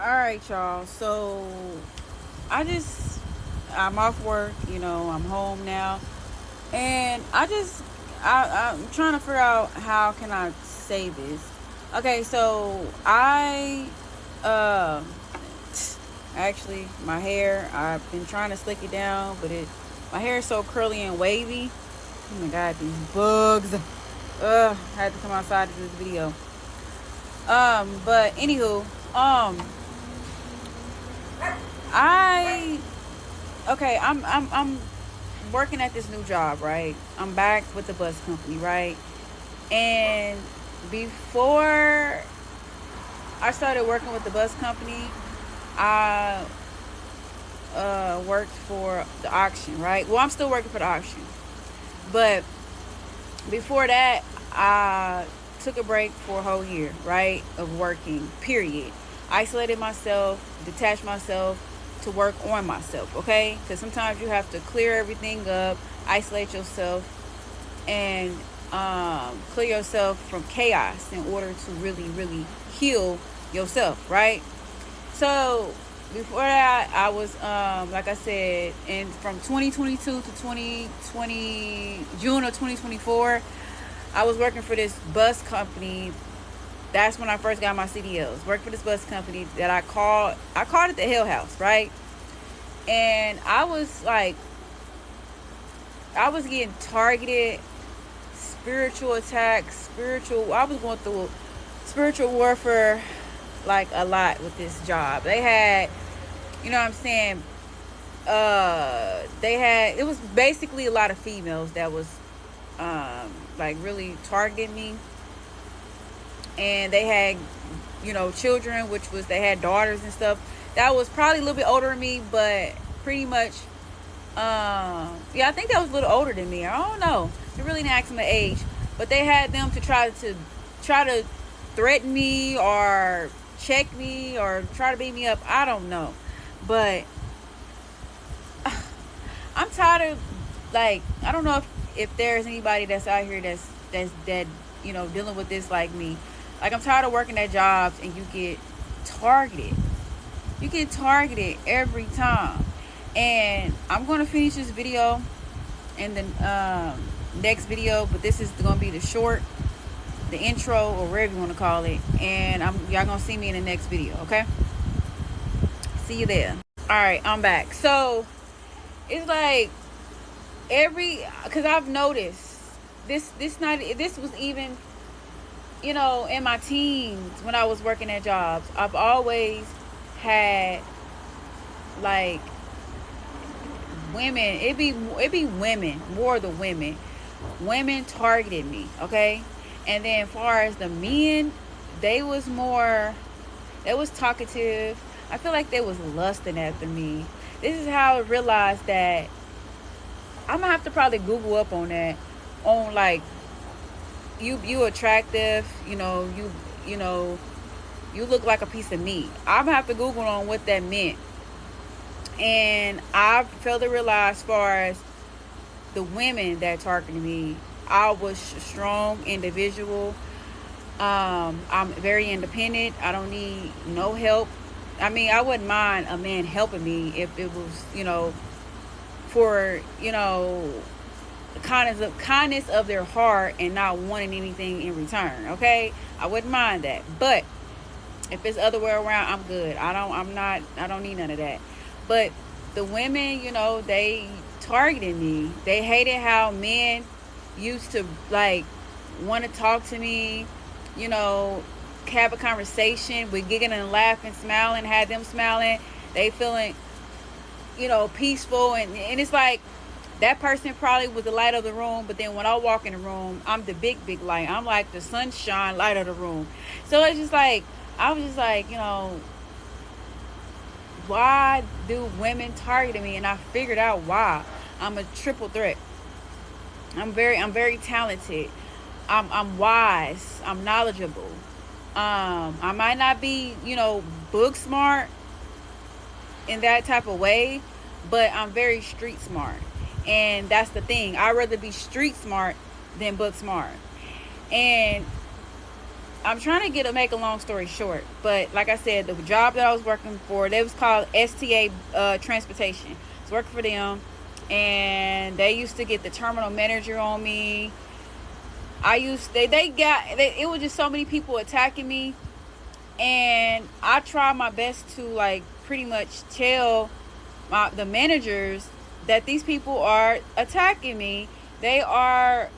Alright, y'all. So I'm off work, I'm home now. And I'm trying to figure out how can I say this. Okay, so uh actually my hair, I've been trying to slick it down, but my hair is so curly and wavy. Oh my god, these bugs. I had to come outside to do this video. But anywho, I okay, I'm working at this new job, right? I'm back with the bus company, right? And before I started working with the bus company, I worked for the auction, right? Well, I'm still working for the auction, but before that, I took a break for a whole year, right, of working. Period. Isolated myself, detached myself to work on myself. Okay, because sometimes you have to clear everything up, isolate yourself, and clear yourself from chaos in order to really, really heal yourself, right? So before that, I was like I said, and from 2022 to 2020, June of 2024, I was working for this bus company. That's when I first got my CDLs. Worked for this bus company that I called it the Hell House, right? And I was getting targeted, spiritual attacks, I was going through spiritual warfare like a lot with this job. They had, you know what I'm saying, it was basically a lot of females that was like really targeting me. And they had, children, they had daughters and stuff that was probably a little bit older than me, but pretty much yeah, I think that was a little older than me. I don't know, they really didn't ask my age, but they had them to try to threaten me or check me or try to beat me up. I don't know, but I'm tired of, like, I don't know if there's anybody that's out here that dealing with this like me. Like, I'm tired of working at jobs and you get targeted. You get targeted every time. And I'm going to finish this video in the next video, but this is going to be the intro, or whatever you want to call it. And y'all going to see me in the next video, okay? See you there. All right, I'm back. So it's like because I've noticed this was even, in my teens when I was working at jobs. I've always had, like, women. It be women, more the women targeted me, okay? And then as far as the men, they was talkative. I feel like they was lusting after me. This is how I realized that. I'm gonna have to probably Google up on that, on, like, you attractive, you look like a piece of meat. I'm gonna have to Google on what that meant. And I failed to realize, as far as the women that targeted me, I was a strong individual. I'm very independent. I don't need no help. I mean, I wouldn't mind a man helping me if it was, for, kindness of their heart and not wanting anything in return. Okay, I wouldn't mind that. But if it's the other way around, I'm good. I don't need none of that. But the women, they targeted me. They hated how men used to, like, want to talk to me, have a conversation, with giggling and laughing, smiling, had them smiling. They feeling, peaceful. And it's like, that person probably was the light of the room, but then when I walk in the room, I'm the big light. I'm like the sunshine light of the room. So it's just like, I was just like, why do women target me? And I figured out why. I'm a triple threat. I'm very talented. I'm wise. I'm knowledgeable. I might not be, book smart in that type of way, but I'm very street smart. And that's the thing. I'd rather be street smart than book smart. And I'm trying to make a long story short, but like I said, the job that I was working for, they was called STA Transportation. I was working for them, and they used to get the terminal manager on me. It was just so many people attacking me, and I tried my best to like pretty much tell the managers that these people are attacking me. They are,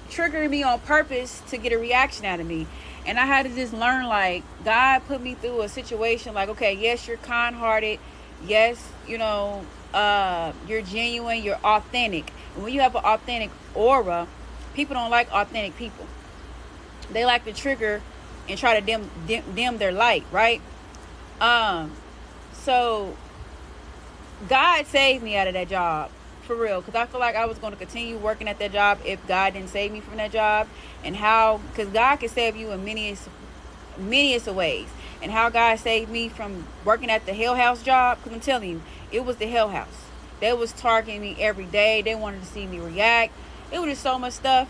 triggering me on purpose to get a reaction out of me. And I had to just learn, like, God put me through a situation like, okay, yes, you're kind-hearted. Yes, you're genuine. You're authentic. And when you have an authentic aura, people don't like authentic people. They like to trigger and try to dim their light, right? So God saved me out of that job, for real, because I feel like I was going to continue working at that job if God didn't save me from that job. And how, because God can save you in many ways. And how God saved me from working at the Hell House job, because I'm telling you, it was the Hell House. They was targeting me every day. They wanted to see me react. It was just so much stuff.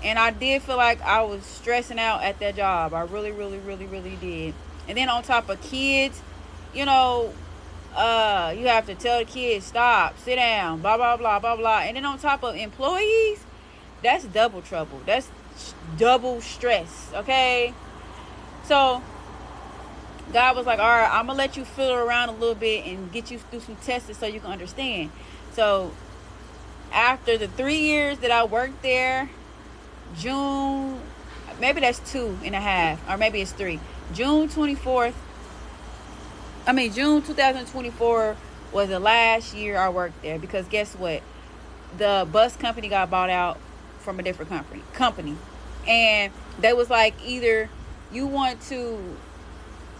And I did feel like I was stressing out at that job. I really, really, really, really did. And then on top of kids, you have to tell the kids, stop, sit down, blah, blah, blah, blah, blah. And then on top of employees, that's double trouble. That's double stress, okay? So God was like, all right, I'm going to let you fiddle around a little bit and get you through some tests so you can understand. So after the 3 years that I worked there, June, maybe that's 2.5, or maybe it's 3. June 2024 was the last year I worked there, because guess what? The bus company got bought out from a different company. And they was like, either you want to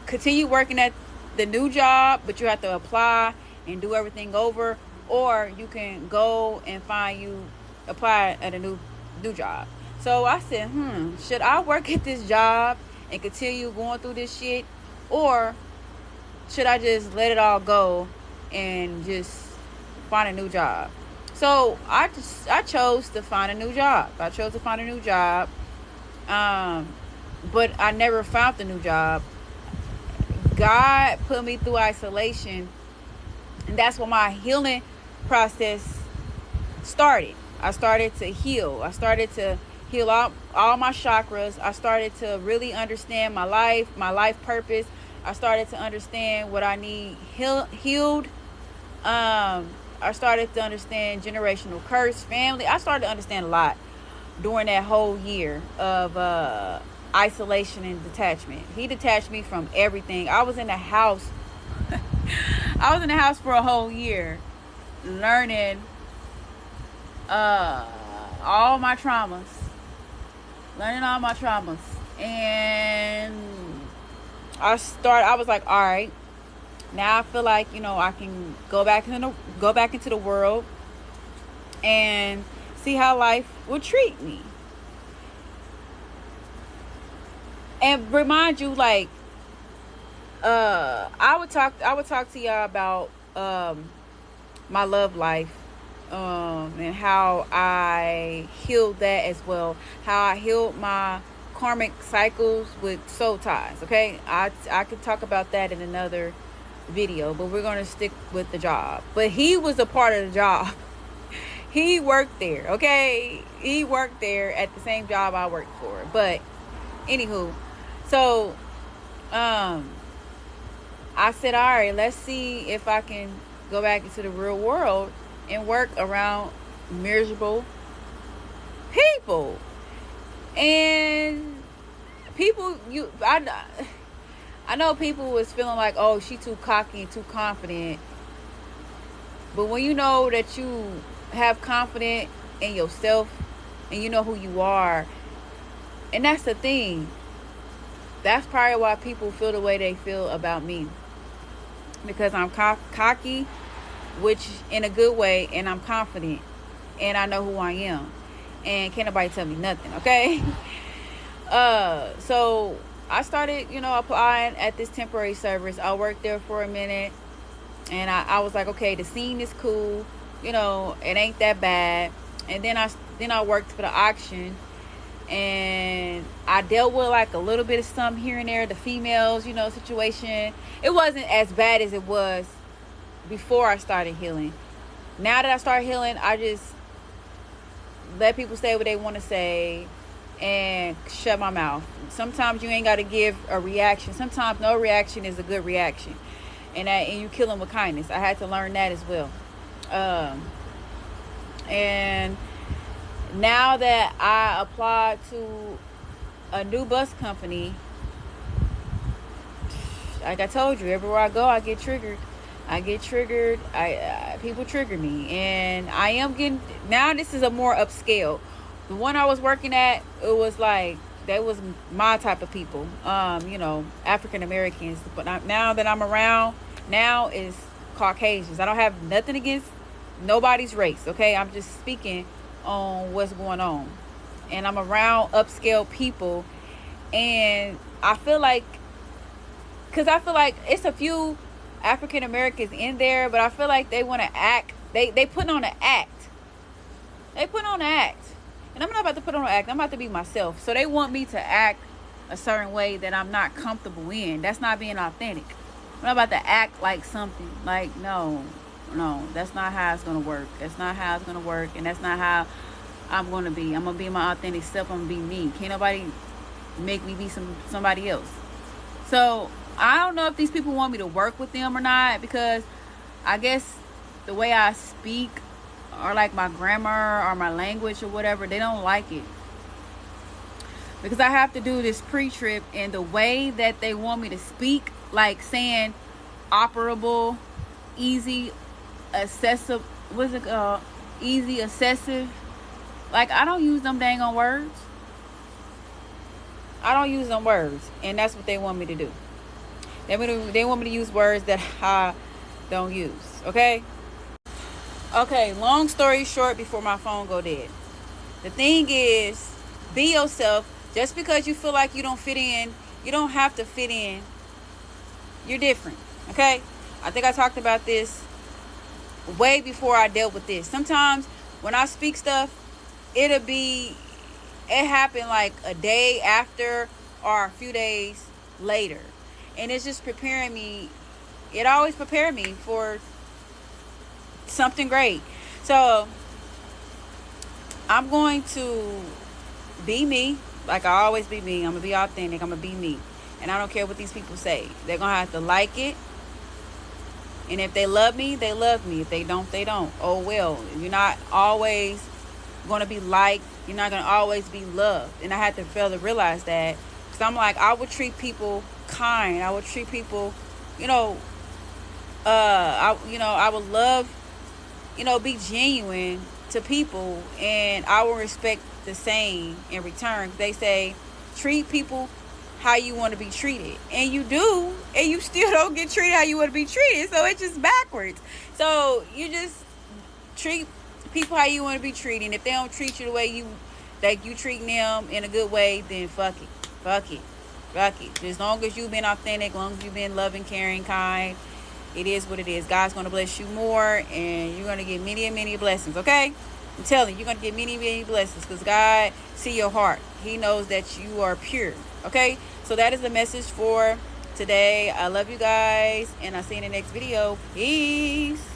continue working at the new job, but you have to apply and do everything over, or you can go and apply at a new job. So I said, should I work at this job and continue going through this shit, or should I just let it all go and just find a new job? So I chose to find a new job. But I never found the new job. God put me through isolation, and that's when my healing process started. I started to heal. I started to heal all my chakras. I started to really understand my life purpose. I started to understand what I need healed. I started to understand generational curse, family. I started to understand a lot during that whole year of isolation and detachment. He detached me from everything. I was in the house. I was in the house for a whole year, learning all my traumas. And I was like, all right, now I feel like, I can go back into the world and see how life will treat me. And remind you, like, I would talk to y'all about my love life, and how I healed that as well. How I healed my karmic cycles with soul ties. Okay, I could talk about that in another video, but we're going to stick with the job. But he was a part of the job. He worked there. Okay, he worked there at the same job I worked for. But anywho, so I said, all right, let's see if I can go back into the real world and work around miserable people. And people, I know people was feeling like, oh, she too cocky and too confident. But when you know that you have confidence in yourself and you know who you are, and that's the thing, that's probably why people feel the way they feel about me. Because I'm cocky, which in a good way, and I'm confident, and I know who I am, and can't nobody tell me nothing, okay? So I started, applying at this temporary service. I worked there for a minute, and I was like, okay, the scene is cool, it ain't that bad. And then I worked for the auction, and I dealt with like a little bit of some here and there, the females, you know, situation. It wasn't as bad as it was before I started healing. Now that I start healing, I just let people say what they want to say and shut my mouth. Sometimes you ain't got to give a reaction. Sometimes no reaction is a good reaction, and you kill them with kindness. I had to learn that as well. And now that I applied to a new bus company, like I told you, everywhere I go, I get triggered. People trigger me, and I am getting, now this is a more upscale. The one I was working at, it was like, that was my type of people, you know, African Americans. But now that I'm around, now is Caucasians. I don't have nothing against nobody's race, okay? I'm just speaking on what's going on, and I'm around upscale people, and I feel like, because I feel like it's a few African Americans in there, but I feel like they want to act. They put on an act. They put on an act. And I'm not about to put on an act. I'm about to be myself. So they want me to act a certain way that I'm not comfortable in. That's not being authentic. I'm not about to act like something. Like, no, that's not how it's going to work. That's not how it's going to work. And that's not how I'm going to be. I'm going to be my authentic self. I'm going to be me. Can't nobody make me be somebody else. So I don't know if these people want me to work with them or not, because I guess the way I speak, or like my grammar or my language or whatever, they don't like it, because I have to do this pre-trip, and the way that they want me to speak, like saying operable, easy, excessive, what's it called, easy, excessive, like I don't use them dang on words. I don't use them words, and that's what they want me to do. They want me to use words that I don't use, okay? Okay, long story short, before my phone go dead. The thing is, be yourself. Just because you feel like you don't fit in, you don't have to fit in. You're different, okay? I think I talked about this way before I dealt with this. Sometimes when I speak stuff, it happened like a day after or a few days later. And it's just preparing me. It always prepared me for something great. So I'm going to be me, like I always be me. I'm going to be authentic. I'm going to be me. And I don't care what these people say. They're going to have to like it. And if they love me, they love me. If they don't, they don't. Oh, well. You're not always going to be liked. You're not going to always be loved. And I had to fail to realize that. Because I'm like, I would treat people kind. I would treat people, I would love, be genuine to people, and I will respect the same in return. They say treat people how you want to be treated, and you do, and you still don't get treated how you want to be treated. So it's just backwards. So you just treat people how you want to be treated. And if they don't treat you the way you treating them in a good way, then fuck it. As long as you've been authentic, as long as you've been loving, caring, kind, it is what it is. God's going to bless you more, and you're going to get many and many blessings, okay? I'm telling you, you're going to get many, many blessings, because God see your heart. He knows that you are pure, okay? So that is the message for today. I love you guys, and I'll see you in the next video. Peace.